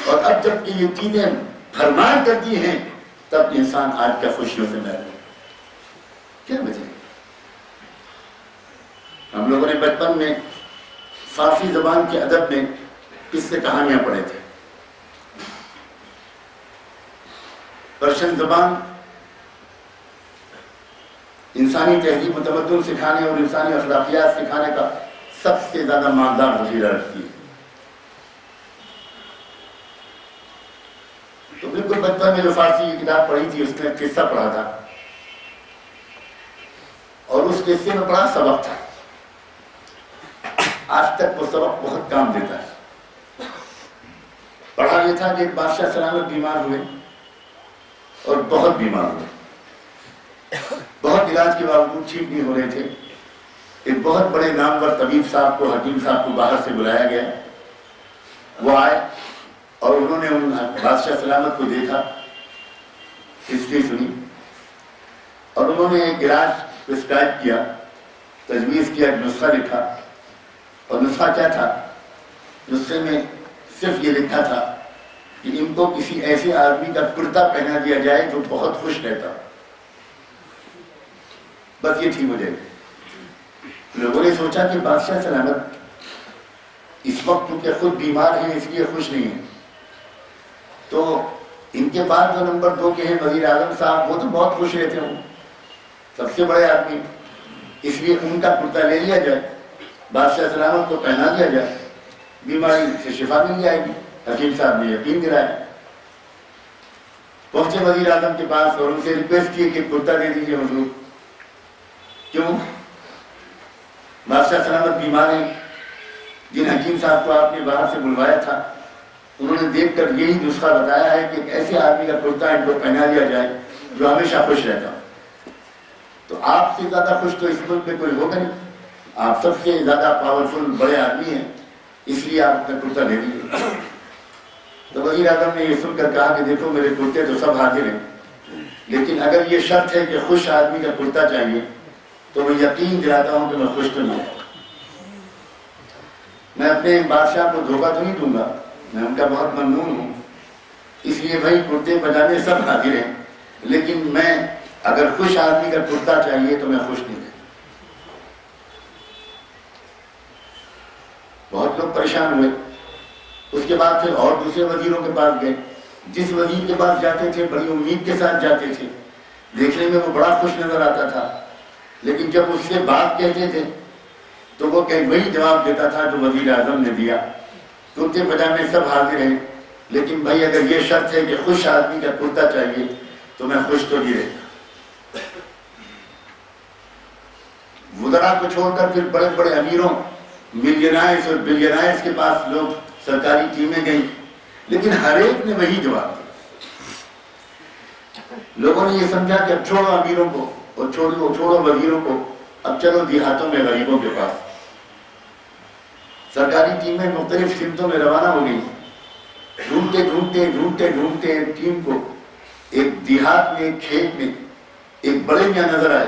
اور اب جب کہ یہ چیزیں فرمان کرتی ہیں تب انسان آج کا خوشیوں سے محروم کیا وجہ ہے؟ ہم لوگوں نے بچپن میں فارسی زبان کے ادب میں قصے کہانیاں پڑھے تھے. پرشین زبان انسانی تہذیب و تمدن سکھانے اور انسانی اخلاقیات سکھانے کا سب سے زیادہ مالدار ذخیرہ رکھتی ہے. تو بالکل بچپن میں جو فارسی کی کتاب پڑھی تھی اس نے قصہ پڑھا تھا اور اس قصے میں بڑا سبق تھا. آج تک وہ سبق بہت کام دیتا ہے. پڑھا یہ تھا کہ ایک بادشاہ سلامت بیمار ہوئے اور بہت بیمار ہوئے, بہت علاج کے باوجود ٹھیک نہیں ہو رہے تھے. ایک بہت بڑے نامور طبیب صاحب کو, حکیم صاحب کو باہر سے بلایا گیا. وہ آئے اور انہوں نے ان بادشاہ سلامت کو دیکھا, ہسٹری سنی اور انہوں نے ایک علاج پرسکرائب کیا, تجویز کیا, ایک نسخہ لکھا. اور نسخہ کیا تھا؟ نسخے میں صرف یہ لکھا تھا کہ ان کو کسی ایسے آدمی کا کرتا پہنا دیا جائے جو بہت خوش رہتا, بس یہ ٹھیک ہو جائے. لوگوں نے سوچا کہ بادشاہ سلامت اس وقت کیونکہ خود بیمار ہیں اس لیے خوش نہیں ہیں, تو ان کے بعد جو نمبر 2 کے ہیں وزیر اعظم صاحب, وہ تو بہت خوش رہتے ہوں, سب سے بڑے آدمی, اس لیے ان کا کرتا لے لیا جائے, بادشاہ سلامت کو پہنا دیا جائے, بیماری سے شفا مل جائے گی. حکیم صاحب نے یقین دلایا. پہنچے وزیر اعظم کے پاس اور ان سے ریکویسٹ کی کہ کرتا دے دیجیے حضور. کیوں؟ بادشاہ سلامت بیمار ہیں. جن حکیم صاحب کو آپ نے باہر سے بلوایا تھا انہوں نے دیکھ کر یہی نسخہ بتایا ہے کہ ایسے آدمی کا کرتا ان کو پہنا دیا جائے جو ہمیشہ خوش رہتا. تو آپ سے زیادہ خوش تو اس ملک میں کوئی ہوگا نہیں, آپ سب سے زیادہ پاورفل بڑے آدمی ہیں, اس لیے آپ اپنا کرتا دے دیجیے. تو وزیر اعظم نے یہ سن کر کہا کہ دیکھو میرے کرتے تو سب حاضر ہیں, لیکن اگر یہ شرط ہے کہ خوش آدمی کا کرتا چاہیے تو میں یقین دلاتا ہوں کہ میں خوش تو نہیں ہوں. میں اپنے بادشاہ کو دھوکہ تو نہیں دوں گا, میں ان کا بہت ممنون ہوں, اس لیے بھائی کرتے پجامے سب حاضر ہیں, لیکن میں اگر خوش آدمی کا کرتا چاہیے تو میں خوش نہیں ہوں. بہت لوگ پریشان ہوئے. اس کے بعد پھر اور دوسرے وزیروں کے پاس گئے. جس وزیر کے پاس جاتے تھے بڑی امید کے ساتھ جاتے تھے, دیکھنے میں وہ بڑا خوش نظر آتا تھا, لیکن جب اس سے بات کہتے تھے تو وہ وہی جواب دیتا تھا جو وزیر اعظم نے دیا, کرتے پجامے سب حاضر ہیں, لیکن بھائی اگر یہ شرط ہے کہ خوش آدمی کا کرتا چاہیے تو میں خوش تو نہیں رہتا. وزراء کو چھوڑ کر پھر بڑے بڑے امیروں, ملینائرز اور بلینائرز کے پاس لوگ سرکاری ٹیمیں گئیں, لیکن ہر ایک نے وہی جواب دیا. لوگوں نے یہ سمجھا کہ اب چھوڑو امیروں کو اور چھوڑو وزیروں کو, اب چلو دیہاتوں میں غریبوں کے پاس. سرکاری ٹیمیں مختلف سمتوں میں روانہ ہو گئی. ڈھونڈتے ایک ٹیم کو ایک دیہات میں, ایک کھیت میں ایک بڑے میاں نظر آئے.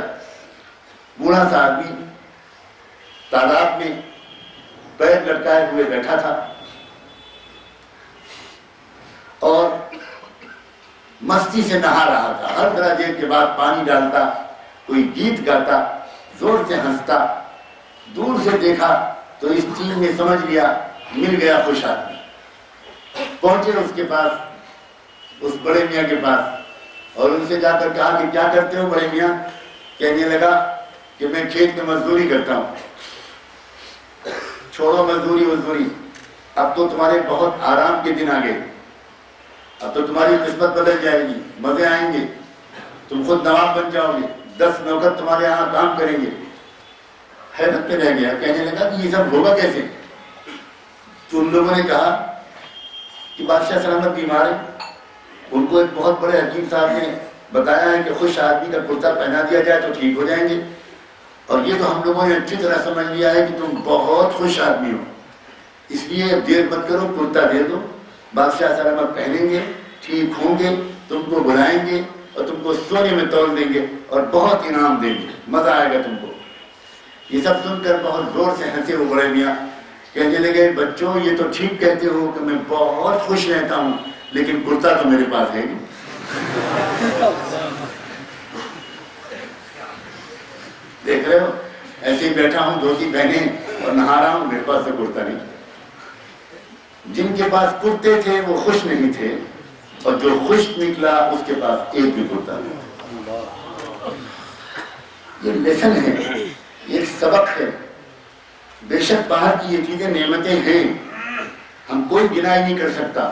بوڑھا سا آدمی تالاب میں پیر لٹکائے ہوئے بیٹھا تھا اور مستی سے نہا رہا تھا. ہر درجے کے بعد پانی ڈالتا, کوئی گیت گاتا, زور سے ہنستا. دور سے دیکھا تو اس ٹیم نے سمجھ لیا مل گیا خوش آدمی. پہنچے اس کے پاس, اس بڑے میاں کے پاس, اور ان سے جا کر کہا کہ کیا کرتے ہو بڑے میاں؟ کہنے لگا کہ میں کھیت میں مزدوری کرتا ہوں. چھوڑو مزدوری, اب تو تمہارے بہت آرام کے دن آ گئے, اب تو تمہاری قسمت بدل جائے گی, مزے آئیں گے, تم خود نواب بن جاؤ گے, 10 نوکر تمہارے یہاں کام کریں گے. حیرت میں رہ گیا, کہنے لگا کہ یہ سب ہوگا کیسے؟ تو ان لوگوں نے کہا کہ بادشاہ سلامت بیمار ہے, ان کو ایک بہت بڑے حکیم صاحب نے بتایا ہے کہ خوش آدمی کا کرتا پہنا دیا جائے تو ٹھیک ہو جائیں گے, اور یہ تو ہم لوگوں نے اچھی طرح سمجھ لیا ہے کہ تم بہت خوش آدمی ہو, اس لیے دیر مت کرو, کرتا دے دو, بادشاہ سلامت پہنیں گے, ٹھیک ہوں گے, تم کو بلائیں گے اور تم کو سونے میں تول دیں گے اور بہت انعام دیں گے, مزہ آئے گا تم کو. یہ سب سن کر بہت زور سے ہنسے وہ بڑے میاں. کہنے لگے بچوں یہ تو ٹھیک کہتے ہو کہ میں بہت خوش رہتا ہوں لیکن کرتا تو میرے پاس ہے نہیں. دیکھ رہے ہو ایسے ہی بیٹھا ہوں دھوتی پہنے اور نہا رہا ہوں میرے پاس تو کرتا نہیں. جن کے پاس کرتے تھے وہ خوش نہیں تھے اور جو خوش نکلا اس کے پاس ایک بھی کرتا نہیں. یہ لیسن ہے, یہ ایک سبق ہے. بے شک باہر کی یہ چیزیں نعمتیں ہیں, ہم کوئی گنائی نہیں کر سکتا,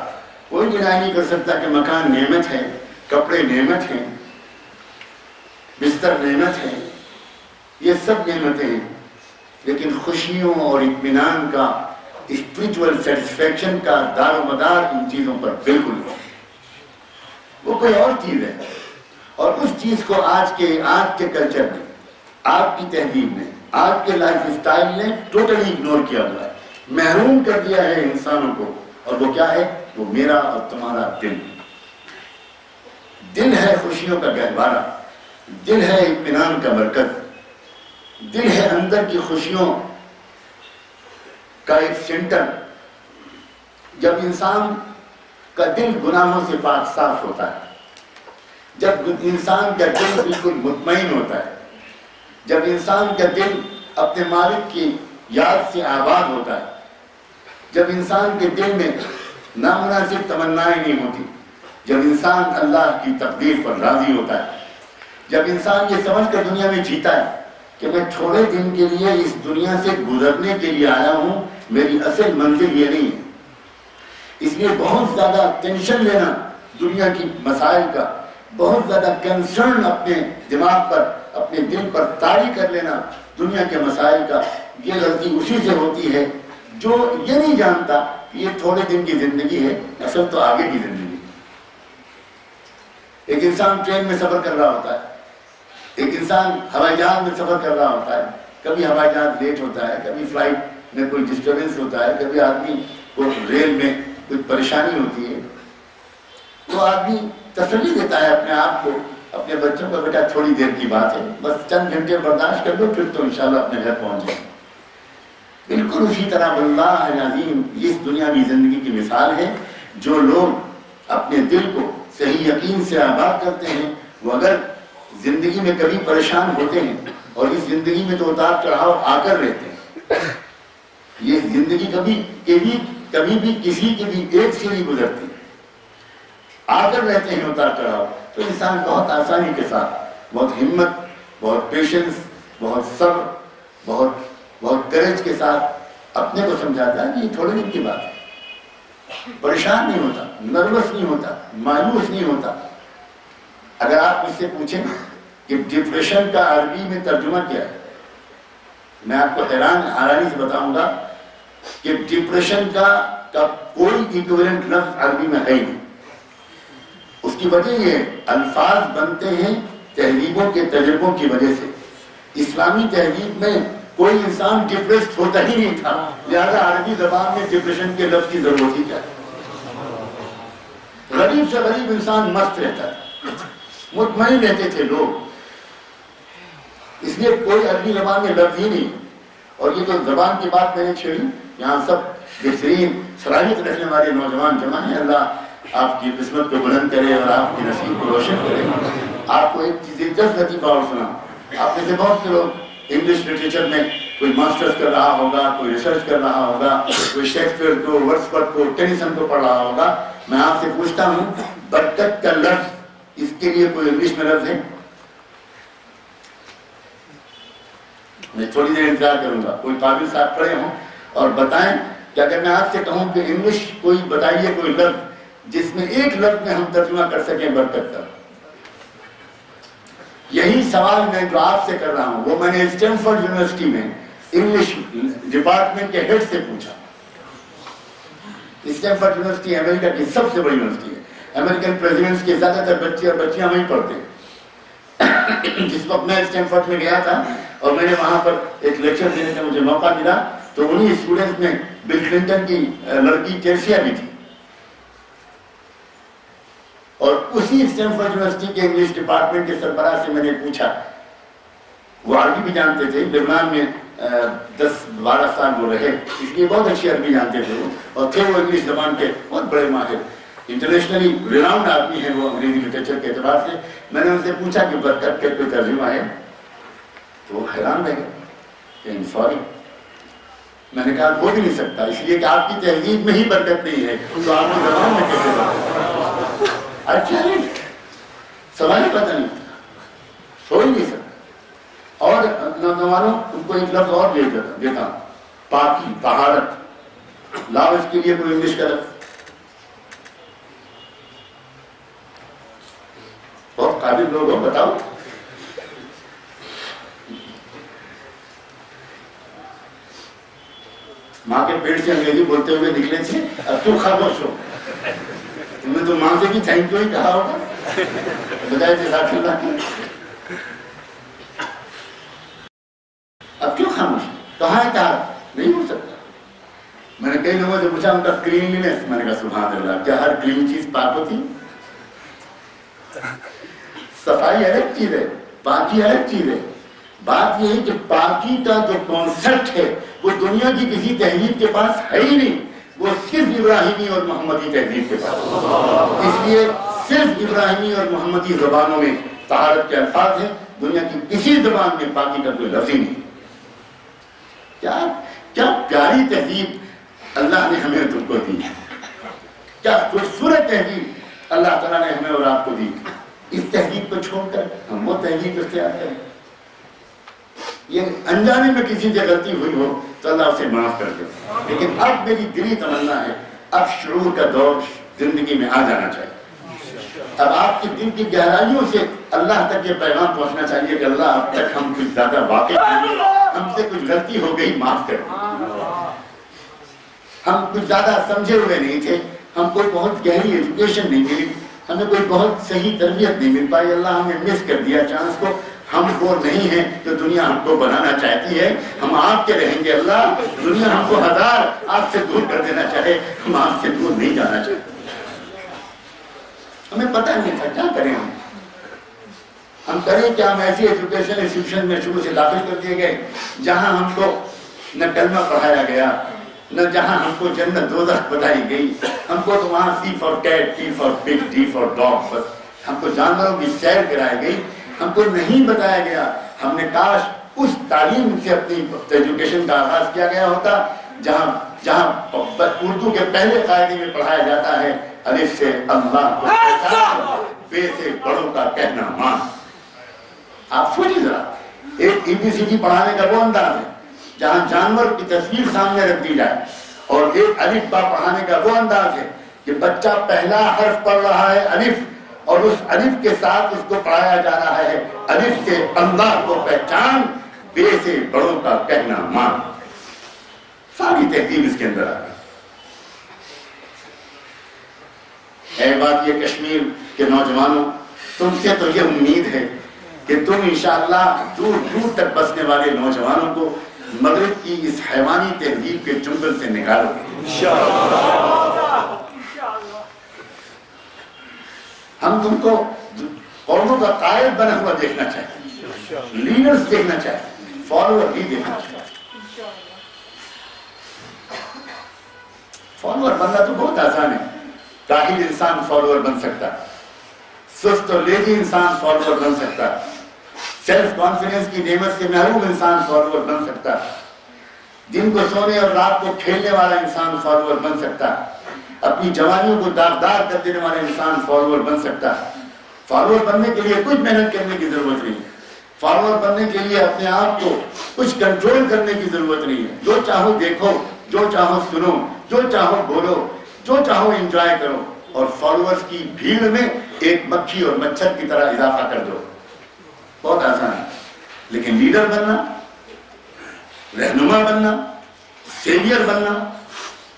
کوئی گنائی نہیں کر سکتا کہ مکان نعمت ہے, کپڑے نعمت ہیں, بستر نعمت ہے, یہ سب نعمتیں ہیں. لیکن خوشیوں اور اطمینان کا, اسپرچول سیٹسفیکشن کا دار و مدار ان چیزوں پر بالکل نہیں. وہ کوئی اور چیز ہے, اور اس چیز کو آج کے کلچر میں, آج کی تہذیب میں, آج کے لائف اسٹائل نے ٹوٹلی اگنور کیا ہوا ہے, محروم کر دیا ہے انسانوں کو. اور وہ کیا ہے؟ وہ میرا اور تمہارا دل. دل ہے خوشیوں کا گہوارہ, دل ہے اطمینان کا مرکز, دل ہے اندر کی خوشیوں کا ایک سینٹر. جب انسان کا دل گناہوں سے پاک صاف ہوتا ہے, جب انسان کا دل بالکل مطمئن ہوتا ہے, جب انسان کا دل اپنے مالک کی یاد سے آباد ہوتا ہے, جب انسان کے دل میں نامناسب تمنائیں نہیں ہوتی, جب انسان اللہ کی تقدیر پر راضی ہوتا ہے, جب انسان یہ سمجھ کر دنیا میں جیتا ہے کہ میں تھوڑے دن کے لیے اس دنیا سے گزرنے کے لیے آیا ہوں, میری اصل منزل یہ نہیں ہے. اس لیے بہت زیادہ ٹینشن لینا دنیا کی مسائل کا, بہت زیادہ کنسرن اپنے دماغ پر, اپنے دل پر طاری کر لینا دنیا کے مسائل کا, یہ غلطی اسی سے ہوتی ہے جو یہ نہیں جانتا کہ یہ تھوڑے دن کی زندگی ہے, اصل تو آگے کی زندگی. ایک انسان ٹرین میں سفر کر رہا ہوتا ہے, ایک انسان ہوائی جہاز میں سفر کر رہا ہوتا ہے, کبھی ہوائی جہاز لیٹ ہوتا ہے, کبھی فلائٹ میں کوئی ڈسٹربنس ہوتا ہے, کبھی آدمی کو ریل میں کوئی پریشانی ہوتی ہے, تو آدمی تسلی دیتا ہے اپنے آپ کو, اپنے بچوں کو, بیٹا تھوڑی دیر کی بات ہے, بس چند گھنٹے برداشت کر لو, پھر تو انشاءاللہ اپنے گھر پہنچ جائیں. بالکل اسی طرح واللہ العظیم اس دنیاوی زندگی کی مثال ہے. جو لوگ اپنے دل کو صحیح یقین سے آباد کرتے ہیں, وہ اگر زندگی میں کبھی پریشان ہوتے ہیں, اور اس زندگی میں تو اتار چڑھاؤ آ کر رہتے ہیں, یہ زندگی کبھی بھی کسی کی بھی ایک سے نہیں گزرتی, آ کر رہتے ہیں اتار چڑھاؤ, تو انسان بہت آسانی کے ساتھ, بہت ہمت, بہت پیشنس, بہت صبر, بہت کریج کے ساتھ اپنے کو سمجھاتا ہے کہ یہ تھوڑے دن کی بات ہے. پریشان نہیں ہوتا, نروس نہیں ہوتا, مایوس نہیں ہوتا. اگر آپ مجھ سے پوچھیں کہ ڈپریشن کا عربی میں ترجمہ کیا ہے, میں آپ کو حیرانی سے بتاؤں گا کہ ڈپریشن کا کوئی ایکویلنٹ لفظ عربی میں ہے نہیں. اس کی وجہ یہ ہے, الفاظ بنتے ہیں تہذیبوں کے تجربوں کی وجہ سے. اسلامی تہذیب میں کوئی انسان ڈپریسڈ ہوتا ہی نہیں تھا, لہذا عربی زبان میں ڈپریشن کے لفظ کی ضرورت ہی کیا ہے. غریب سے غریب انسان مست رہتا تھا, مطمئن رہتے تھے لوگ, اس لیے کوئی عربی زبان میں لفظ ہی نہیں. اور یہ تو زبان کی بات میں نے چھیڑی, یہاں سب بہترین صلاحیت رکھنے والے نوجوان جمع ہیں. اللہ آپ کی قسمت کو بلند کرے اور آپ کی نصیب کو روشن کرے. آپ کو ایک دلچسپ لطیفہ اور سنا, آپ میں سے بہت سے لوگ انگلش لٹریچر میں کوئی ماسٹرز کر رہا ہوگا, کوئی ریسرچ کر رہا ہوگا, کوئی شیکسپیئر کو, ورڈسورتھ کو, ٹینیسن کو پڑھ رہا ہوگا. میں آپ سے پوچھتا ہوں, برکت کا لفظ اس کے لیے کوئی انگلش میں لفظ ہے؟ میں تھوڑی دیر انتظار کروں گا, کوئی قابل صاحب کھڑے ہوں اور بتائیں کہ اگر میں آپ سے کہوں کہ انگلش کوئی بتائیے کوئی لفظ جس میں ایک لفظ میں ہم ترجمہ کر سکیں برکت کا. یہی سوال میں جو آپ سے کر رہا ہوں وہ میں نے اسٹینفورڈ یونیورسٹی میں انگلش ڈپارٹمنٹ کے ہیڈ سے پوچھا. اسٹینفورڈ یونیورسٹی امریکہ کی سب سے بڑی یونیورسٹی ہے, امریکن پریزیڈنٹس کے زیادہ تر بچے اور بچیاں وہیں پڑھتے ہیں. جس وقت میں اسٹینفورڈ میں گیا تھا اور میں نے وہاں پر ایک لیکچر دینے کا مجھے موقع ملا, تو انہی اسٹوڈنٹس میں بل کلنٹن کی لڑکی چیلسیا بھی تھی. اور اسی اسٹینفورڈ یونیورسٹی کے انگلش ڈپارٹمنٹ کے سربراہ سے میں نے پوچھا, وہ عربی بھی جانتے تھے, لبنان میں 10-12 سال وہ رہے، اس لیے بہت اچھی عربی جانتے تھے وہ، اور تھے وہ انگلش زبان کے بہت بڑے ماہر، انٹرنیشنلی ریناؤنڈ آدمی ہیں وہ انگریزی لٹریچر کے اعتبار سے۔ میں نے ان سے پوچھا کہ برکت کا کوئی ترجمہ ہے، تو وہ حیران رہ گئے کہ سوری، میں نے کہا ہو بھی نہیں سکتا، اس لیے کہ آپ کی تہذیب میں ہی برکت نہیں ہے تو آپ کی زبان میں کیسے برکت؟ اچھا نہیں، سوال ہی پتہ نہیں، ہو ہی نہیں سکتا۔ اور نوجوانوں ان کو ایک لفظ اور دیتا، پاکی، طہارت، لاؤ اس کے لیے کوئی انگلش کا لفظ۔ بہت قابل لوگ ہو، بتاؤ۔ ماں کے پیٹ سے انگریزی بولتے ہوئے نکلے تھے، اب تو خاموش ہو، تم نے تو ماں سے بھی تھینک یو ہی کہا ہوگا بجائے جزاک اللہ کی۔ اب کیوں خاموش؟ کہاں ہے طہارت؟ نہیں ہو سکتا۔ میں نے کئی لوگوں سے پوچھا ان کا کلینلینس، میں نے کہا سبحان اللہ، کیا ہر کلین چیز پاک ہوتی؟ صفائی الگ چیز ہے، پاکی الگ چیز ہے۔ بات یہ ہے کہ پاکی کا جو کانسیپٹ ہے وہ دنیا کی کسی تہذیب کے پاس ہے ہی نہیں، وہ صرف ابراہیمی اور محمدی تہذیب کے پاس۔ اس لیے صرف ابراہیمی اور محمدی زبانوں میں طہارت کے الفاظ ہیں، دنیا کی کسی زبان میں پاکی کا کوئی لفظ ہی نہیں۔ کیا پیاری تہذیب اللہ نے ہمیں تم کو دی، کیا خوبصورت تہذیب اللہ تعالیٰ نے ہمیں اور آپ کو دی۔ اس تہذیب کو چھوڑ کر ہم وہ تہذیب اختیار کریں، یہ انجانے میں کسی سے غلطی ہوئی ہو تو اللہ اسے معاف کر دے۔ لیکن اب میری دلی تمنا ہے، اب شعور کا دور زندگی میں آ جانا چاہیے۔ اب آپ کی دل کی گہرائیوں سے اللہ تک یہ پیغام پہنچنا چاہیے کہ اللہ اب تک ہم کچھ زیادہ واقع نہیں، ہم سے کچھ غلطی ہو گئی، معاف کر دیں۔ ہم کچھ زیادہ سمجھے ہوئے نہیں تھے، ہم کوئی بہت گہری ایجوکیشن نہیں ملی، ہمیں کوئی بہت صحیح تربیت نہیں مل پائی، اللہ ہمیں مس کر دیا چانس کو۔ ہم وہ نہیں ہیں جو دنیا ہم کو بنانا چاہتی ہے، ہم آپ کے رہیں گے اللہ۔ دنیا ہم کو 1000 آپ سے دور کر دینا چاہے، ہم آپ سے دور نہیں جانا چاہتے۔ ہمیں پتہ نہیں تھا کیا کریں، ہم کریں کیا؟ ہم ایسی ایجوکیشن انسٹیٹیوشن میں شروع سے داخل کر دیے گئے جہاں ہم کو نہ کلمہ پڑھایا گیا، نہ جہاں ہم کو جنت دوزخ بتائی گئی، ہم کو تو وہاں سی فار کیٹ، ٹی فار پگ، ڈی فار ڈاگ، بس ہم کو جانوروں کی سیر کرائی گئی، ہم کو نہیں بتایا گیا۔ ہم نے کاش اس تعلیم سے اپنی ایجوکیشن کا آغاز کیا گیا ہوتا جہاں اردو کے پہلے قاعدے میں پڑھایا جاتا ہے الف سے اللہ کو پہچان، بے سے بڑوں کا کہنا مان۔ آپ سوچیے ذرا، ایک ABCD پڑھانے کا وہ انداز ہے جہاں جانور کی تصویر سامنے رکھ دی جائے، اور ایک الف با پڑھانے کا وہ انداز ہے کہ بچہ پہلا حرف پڑھ رہا ہے الف، اور اس الف کے ساتھ اس کو پڑھایا جا رہا ہے الف سے اللہ کو پہچان، بے سے بڑوں کا کہنا مان۔ ساری تہذیب اس کے اندر آ گئی۔ ہے بات یہ کشمیر کے نوجوانوں، تم سے تو یہ امید ہے کہ تم انشاءاللہ دور دور تک بسنے والے نوجوانوں کو مغرب کی اس حیوانی تہذیب کے چنگل سے نکالو گے۔ ہم تم کو قوموں کا قائد بنا ہوا دیکھنا چاہتے ہیں، لیڈرز دیکھنا چاہتے ہیں، فالوور بھی دیکھنا چاہتے ہیں۔ فالوور بننا تو بہت آسان ہے، کاہل انسان فالوور بن سکتا ہے، سست اور لیزی انسان فالوور بن سکتا ہے، سیلف کانفیڈنس کی نعمت سے محروم انسان فالوور بن سکتا ہے، دن کو سونے اور رات کو کھیلنے والا انسان فالوور بن سکتا ہے، اپنی جوانیوں کو داغدار کر دینے والا انسان فالوور بن سکتا ہے۔ فالوور بننے کے لیے کچھ محنت کرنے کی ضرورت نہیں ہے، فالوور بننے کے لیے اپنے آپ کو کچھ کنٹرول کرنے کی ضرورت نہیں ہے۔ جو چاہو دیکھو، جو چاہو سنو، جو چاہو بولو، جو چاہو انجوائے کرو، اور فالوورز کی بھیڑ میں ایک مکھی اور مچھر کی طرح اضافہ کر دو۔ بہت آسان ہے، لیکن لیڈر بننا، رہنما بننا، سیویئر بننا،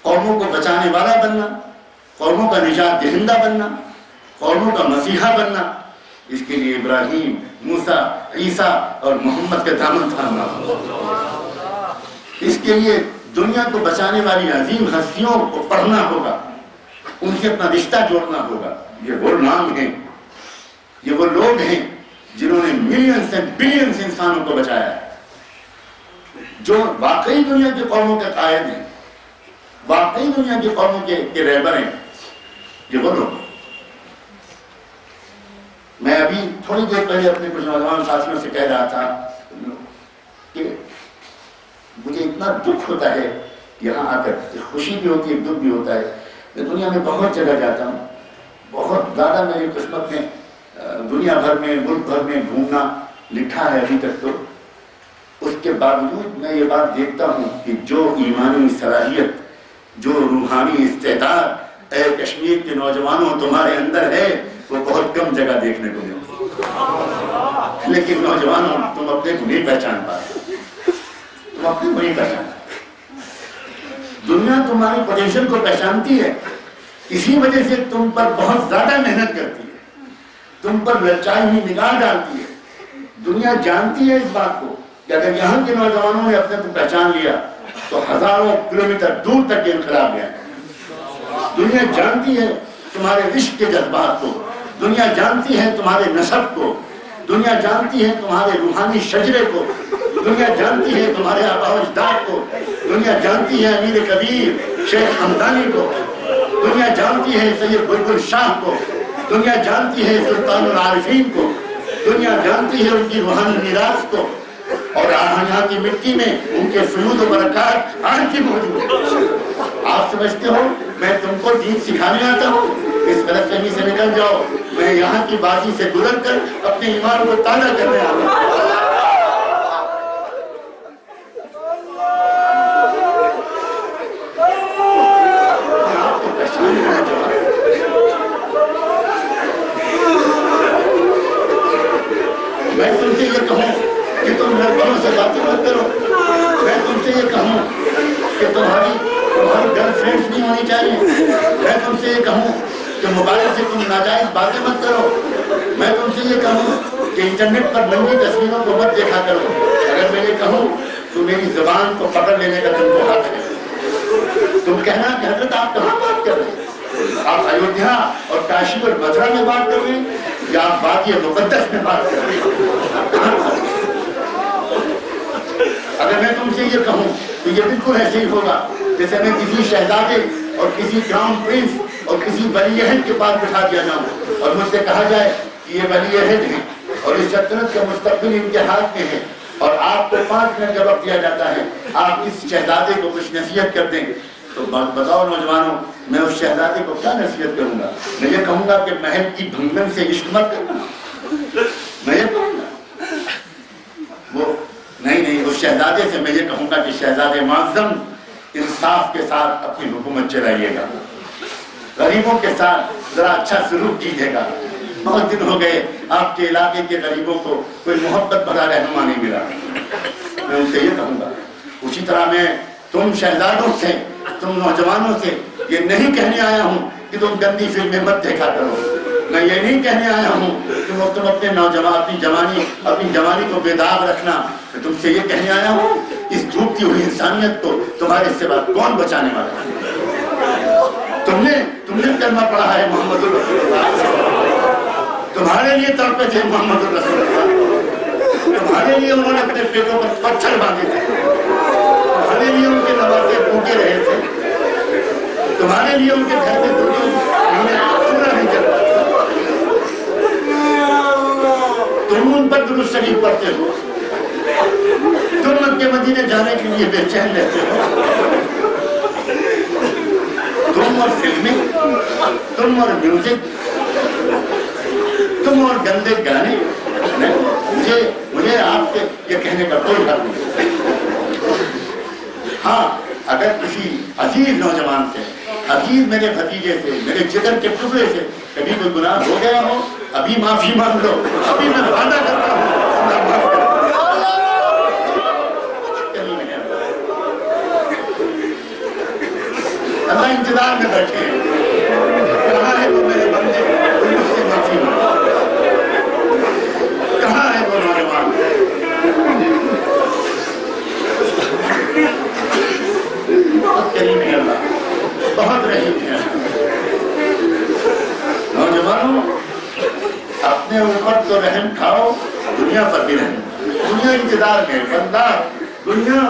قوموں کو بچانے والا بننا، قوموں کا نجات دہندہ بننا، قوموں کا مسیحا بننا، اس کے لیے ابراہیم، موسیٰ، عیسیٰ اور محمد کا دامن تھامنا ہوگا۔ اس کے لیے دنیا کو بچانے والی عظیم ہستیوں کو پڑھنا ہوگا، ان سے اپنا رشتہ جوڑنا ہوگا۔ یہ وہ نام ہیں، یہ وہ لوگ ہیں جنہوں نے ملینز سے بلینز انسانوں کو بچایا ہے۔ جو واقعی دنیا کی قوموں کے قائد ہیں، واقعی دنیا کی قوموں کے رہبر ہیں، یہ وہ لوگ۔ میں ابھی تھوڑی دیر پہلے اپنے کچھ نوجوان ساتھیوں سے کہہ رہا تھا کہ مجھے اتنا دکھ ہوتا ہے یہاں آ کر، خوشی بھی ہوتی ہے، دکھ بھی ہوتا ہے۔ میں دنیا میں بہت جگہ جاتا ہوں، بہت زیادہ میری قسمت میں دنیا بھر میں، ملک بھر میں گھومنا لکھا ہے ابھی تک، تو اس کے باوجود میں یہ بات دیکھتا ہوں کہ جو ایمانی صلاحیت، جو روحانی استعداد اے کشمیر کے نوجوانوں تمہارے اندر ہے، وہ بہت کم جگہ دیکھنے کو ملتی ہے۔ لیکن نوجوانوں تم اپنے کو نہیں پہچان پاتے، تم اپنے کو نہیں پہچان پاتے۔ دنیا تمہاری پوٹینشل کو پہچانتی ہے، اسی وجہ سے تم پر بہت زیادہ محنت کرتی ہے، تم پر لچائی ہوئی نگاہ ڈالتی ہے۔ دنیا جانتی ہے اس بات کو کہ اگر یہاں کے نوجوانوں نے اپنے کو پہچان لیا تو ہزاروں کلومیٹر دور تک یہ انقلاب گیا۔ دنیا جانتی ہے تمہارے عشق کے جذبات کو، دنیا جانتی ہے تمہارے نسب کو، دنیا جانتی ہے تمہارے روحانی شجرے کو، دنیا جانتی ہے تمہارے آباء و اجداد کو، دنیا جانتی ہے امیر کبیر شیخ حمدانی کو، دنیا جانتی ہے سید بلبل شاہ کو، دنیا جانتی ہے سلطان العارفین کو، دنیا جانتی ہے ان کی روحانی میراث کو، اور یہاں کی مٹی میں ان کے فیوز و برکات آج بھی موجود ہیں۔ آپ سمجھتے ہو میں تم کو دین سکھانے آتا ہوں؟ اس غلط فہمی سے نکل جاؤ، میں یہاں کی بازی سے گزر کر اپنے ایمان کو تازہ کرنے آتا ہوں۔ میں تم سے یہ کہوں کہ تم لڑکیوں سے باتیں مت کرو، میں تم سے یہ کہوں کہ تمہاری گرل فرینڈز نہیں ہونی چاہیے، میں تم سے یہ کہوں کہ موبائل سے تم ناجائز باتیں مت کرو، میں تم سے یہ کہوں کہ انٹرنیٹ پر ننگی تصویروں کو مت دیکھا کرو۔ اگر میں یہ کہوں تو میری زبان کو پکڑ لینے کا تم کو حق ہے۔ تم کہنا کہ حضرت آپ کہاں بات کر رہے ہیں؟ آپ ایودھیا اور کاشی اور متھرا میں بات کر رہے ہیں یا آپ وادی مقدس میں بات کر رہے ہیں؟ اگر میں تم سے یہ کہوں تو یہ بالکل ایسے ہی ہوگا جیسے میں کسی شہزادے اور کسی کراؤن پرنس اور کسی ولی عہد کے پاس بٹھا دیا جاؤں اور مجھ سے کہا جائے کہ یہ ولی عہد ہیں اور اس سلطنت کا مستقبل ان کے ہاتھ میں ہے اور آپ کو 5 منٹ کا وقت دیا جاتا ہے، آپ اس شہزادے کو کچھ نصیحت کر دیں، تو بتاؤ نوجوانوں میں اس شہزادے کو کیا نصیحت کروں گا؟ میں یہ کہوں گا کہ محل کی بھنگن سے عشق مت کرنا، میں یہ کہوں گا وہ نہیں، اس شہزادے سے میں یہ کہوں گا کہ شہزادے معظم انصاف کے ساتھ اپنی حکومت چلائیے گا، غریبوں کے ساتھ ذرا اچھا سلوک کیجیے گا۔ بہت دن ہو گئے آپ کے علاقے کے غریبوں کو کوئی محبت بھرا رہنما نہیں ملا، میں ان سے یہ کہوں گا۔ اسی طرح میں تم شہزادوں سے، تم نوجوانوں سے یہ نہیں کہنے آیا ہوں کہ تم گندی فلمیں مت دیکھا کرو، میں یہ نہیں کہنے آیا ہوں کہ تم اپنے اپنی جوانی کو بیدار رکھنا، میں تم سے یہ کہنے آیا ہوں اس ڈوبتی ہوئی انسانیت کو تمہارے سوا کون بچانے والا ہے؟ تم نے کلمہ پڑھا ہے محمد الرسول اللہ، تمہارے لیے تڑپے تھے محمد الرسول اللہ، تمہارے لیے انہوں نے اپنے پیٹوں پر پتھر باندھے تھے، تمہارے لیے ان کے نوازے بھوکے رہے تھے، تمہارے لیے ان کے گھر میں چولہا نہیں جلتا، تم ان پر درود شریف پڑھتے ہو، تم مکہ مدینے جانے کے لیے بے چین رہتے ہو، تم اور فلمیں، تم اور میوزک، تم اور گندے گانے، مجھے آپ سے یہ کہنے کا کوئی حق نہیں۔ ہاں اگر کسی عزیز نوجوان سے، عزیز میرے بھتیجے سے، میرے جگر کے ٹکڑے سے کبھی کوئی گناہ ہو گیا ہو، ابھی معافی مانگ لو، ابھی میں وعدہ کرتا ہوں اللہ معاف کر۔ اللہ انتظار میں بیٹھے ہیں، کہاں ہے وہ میرے بندے مجھ سے معافی مانگے، کہاں ہے وہ نوجوان؟ بہت کریم ہے اللہ، بہت رحیم ہے۔ نوجوانوں اپنے اوپر تو رحم کھاؤ، دنیا پر بھی رحم۔ دنیا انتظار میں، بندہ دنیا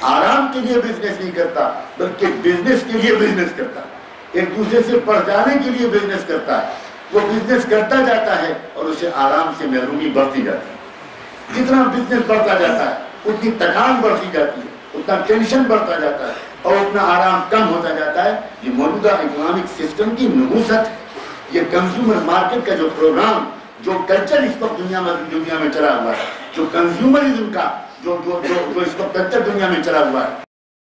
آرام کے لیے بزنس نہیں کرتا بلکہ بزنس کے لیے بزنس کرتا ہے، ایک دوسرے سے بڑھ جانے کے لیے بزنس کرتا ہے، وہ بزنس کرتا جاتا ہے اور اسے آرام سے محرومی بڑھتی جاتی ہے۔ جتنا بزنس بڑھتا جاتا ہے اتنی تکان بڑھتی جاتی ہے، اتنا ٹینشن بڑھتا جاتا ہے اور اتنا آرام کم ہوتا جاتا ہے۔ یہ موجودہ اکنامک سسٹم کی نحوست ہے، یہ کنزیومر مارکیٹ کا جو پروگرام، جو کلچر اس وقت دنیا میں چلا ہوا ہے، جو کنزیومرزم کا جو اس وقت کلچر دنیا میں چلا ہوا ہے،